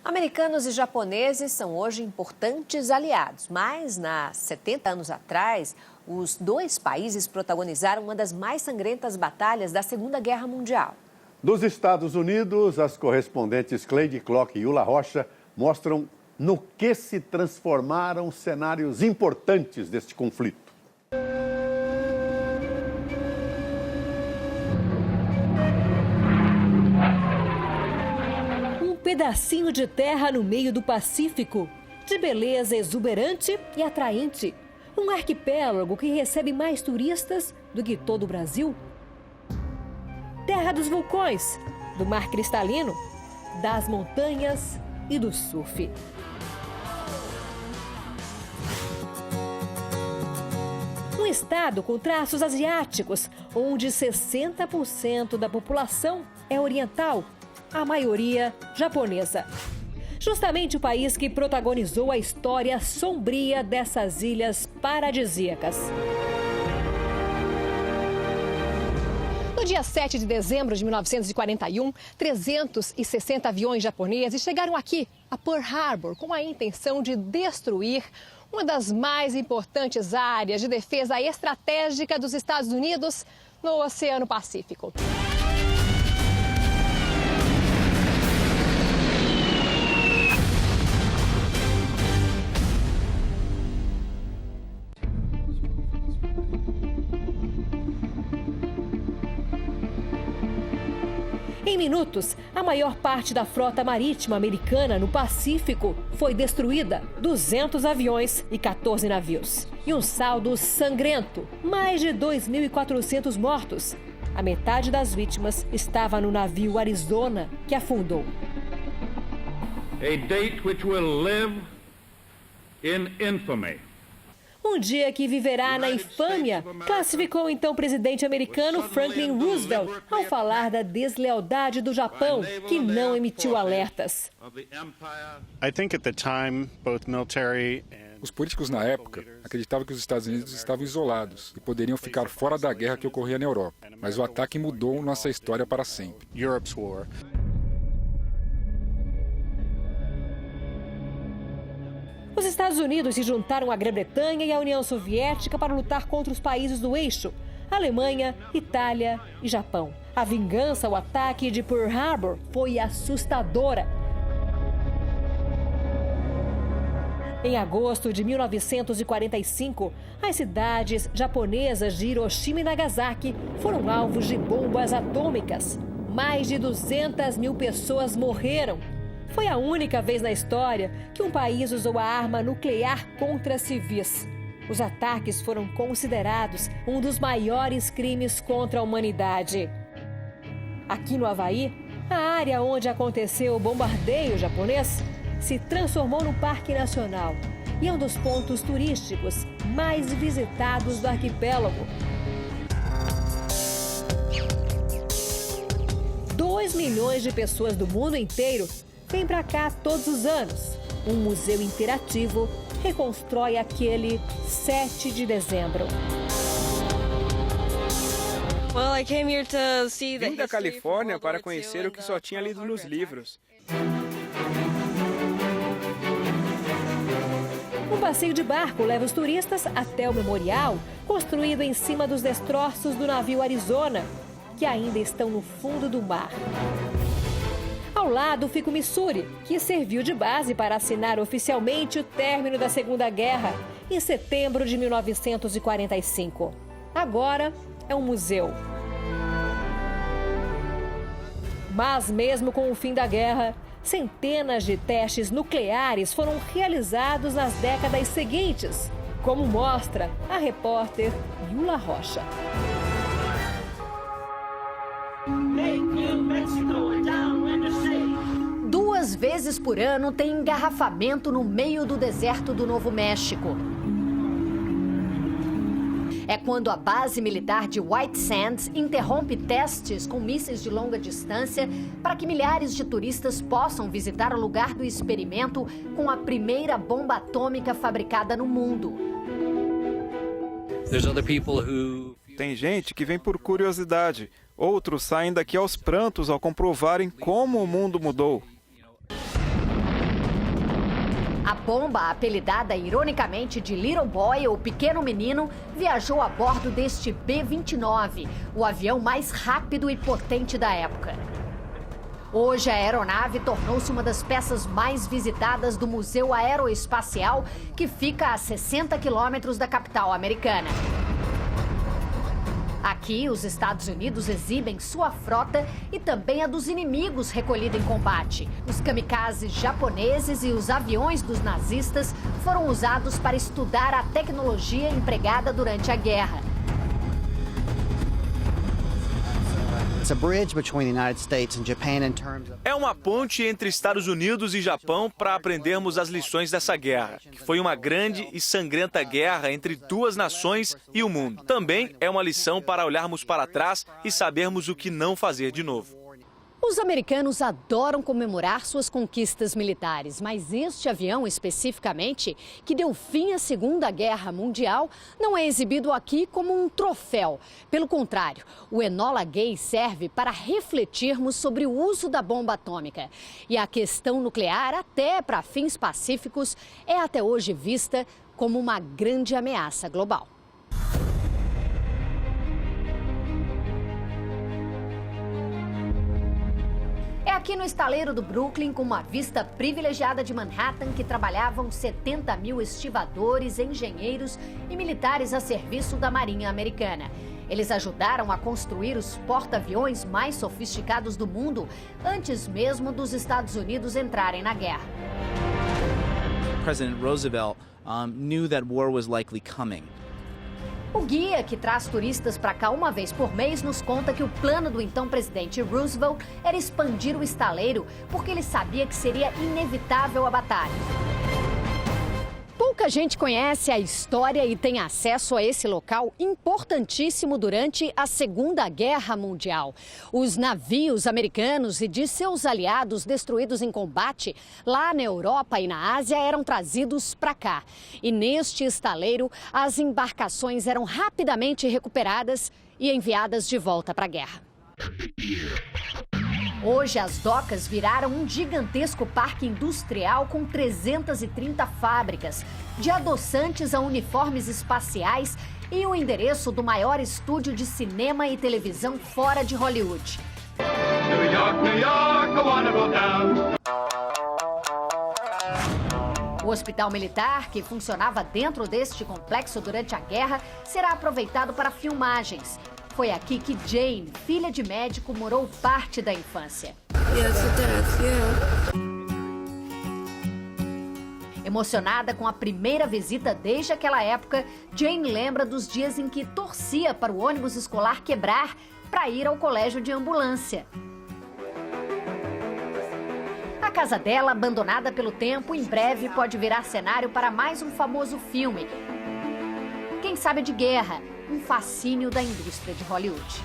Americanos e japoneses são hoje importantes aliados, mas 70 anos atrás, os dois países protagonizaram uma das mais sangrentas batalhas da Segunda Guerra Mundial. Dos Estados Unidos, as correspondentes Cleide Klock e Yula Rocha mostram no que se transformaram cenários importantes deste conflito. Um pedacinho de terra no meio do Pacífico, de beleza exuberante e atraente. Um arquipélago que recebe mais turistas do que todo o Brasil. Terra dos vulcões, do mar cristalino, das montanhas e do surf. Um estado com traços asiáticos, onde 60% da população é oriental, a maioria japonesa. Justamente o país que protagonizou a história sombria dessas ilhas paradisíacas. No dia 7 de dezembro de 1941, 360 aviões japoneses chegaram aqui, a Pearl Harbor, com a intenção de destruir uma das mais importantes áreas de defesa estratégica dos Estados Unidos no Oceano Pacífico. Em minutos, a maior parte da frota marítima americana no Pacífico foi destruída. 200 aviões e 14 navios. E um saldo sangrento, mais de 2.400 mortos. A metade das vítimas estava no navio Arizona, que afundou. A date which will live in infamy. Um dia que viverá na infâmia, classificou o então presidente americano Franklin Roosevelt ao falar da deslealdade do Japão, que não emitiu alertas. Os políticos na época acreditavam que os Estados Unidos estavam isolados e poderiam ficar fora da guerra que ocorria na Europa. Mas o ataque mudou nossa história para sempre. Os Estados Unidos se juntaram à Grã-Bretanha e à União Soviética para lutar contra os países do eixo, Alemanha, Itália e Japão. A vingança ao ataque de Pearl Harbor foi assustadora. Em agosto de 1945, as cidades japonesas de Hiroshima e Nagasaki foram alvos de bombas atômicas. Mais de 200.000 pessoas morreram. Foi a única vez na história que um país usou a arma nuclear contra civis. Os ataques foram considerados um dos maiores crimes contra a humanidade. Aqui no Havaí, a área onde aconteceu o bombardeio japonês se transformou num parque nacional e é um dos pontos turísticos mais visitados do arquipélago. 2 milhões de pessoas do mundo inteiro vem para cá todos os anos. Um museu interativo reconstrói aquele 7 de dezembro. Vim da Califórnia para conhecer o que só tinha lido nos livros. Um passeio de barco leva os turistas até o memorial, construído em cima dos destroços do navio Arizona, que ainda estão no fundo do mar. Ao lado fica o Missouri, que serviu de base para assinar oficialmente o término da Segunda Guerra, em setembro de 1945. Agora é um museu. Mas mesmo com o fim da guerra, centenas de testes nucleares foram realizados nas décadas seguintes, como mostra a repórter Yula Rocha. 2 vezes por ano tem engarrafamento no meio do deserto do Novo México. É quando a base militar de White Sands interrompe testes com mísseis de longa distância para que milhares de turistas possam visitar o lugar do experimento com a primeira bomba atômica fabricada no mundo. Tem gente que vem por curiosidade. Outros saem daqui aos prantos ao comprovarem como o mundo mudou. A bomba, apelidada ironicamente de Little Boy, ou Pequeno Menino, viajou a bordo deste B-29, o avião mais rápido e potente da época. Hoje, a aeronave tornou-se uma das peças mais visitadas do Museu Aeroespacial, que fica a 60 quilômetros da capital americana. Aqui, os Estados Unidos exibem sua frota e também a dos inimigos recolhida em combate. Os kamikazes japoneses e os aviões dos nazistas foram usados para estudar a tecnologia empregada durante a guerra. É uma ponte entre Estados Unidos e Japão para aprendermos as lições dessa guerra, que foi uma grande e sangrenta guerra entre duas nações e o mundo. Também é uma lição para olharmos para trás e sabermos o que não fazer de novo. Os americanos adoram comemorar suas conquistas militares, mas este avião especificamente, que deu fim à Segunda Guerra Mundial, não é exibido aqui como um troféu. Pelo contrário, o Enola Gay serve para refletirmos sobre o uso da bomba atômica. E a questão nuclear, até para fins pacíficos, é até hoje vista como uma grande ameaça global. É aqui no estaleiro do Brooklyn, com uma vista privilegiada de Manhattan, que trabalhavam 70 mil estivadores, engenheiros e militares a serviço da Marinha Americana. Eles ajudaram a construir os porta-aviões mais sofisticados do mundo, antes mesmo dos Estados Unidos entrarem na guerra. President Roosevelt knew that war was likely coming. O guia, que traz turistas para cá uma vez por mês, nos conta que o plano do então presidente Roosevelt era expandir o estaleiro, porque ele sabia que seria inevitável a batalha. Pouca gente conhece a história e tem acesso a esse local importantíssimo durante a Segunda Guerra Mundial. Os navios americanos e de seus aliados destruídos em combate lá na Europa e na Ásia eram trazidos para cá. E neste estaleiro, as embarcações eram rapidamente recuperadas e enviadas de volta para a guerra. Hoje, as docas viraram um gigantesco parque industrial com 330 fábricas, de adoçantes a uniformes espaciais e o endereço do maior estúdio de cinema e televisão fora de Hollywood. New York, New York, I wanna go down. O hospital militar, que funcionava dentro deste complexo durante a guerra, será aproveitado para filmagens. Foi aqui que Jane, filha de médico, morou parte da infância. Emocionada com a primeira visita desde aquela época, Jane lembra dos dias em que torcia para o ônibus escolar quebrar para ir ao colégio de ambulância. A casa dela, abandonada pelo tempo, em breve pode virar cenário para mais um famoso filme. Quem sabe de guerra? Um fascínio da indústria de Hollywood.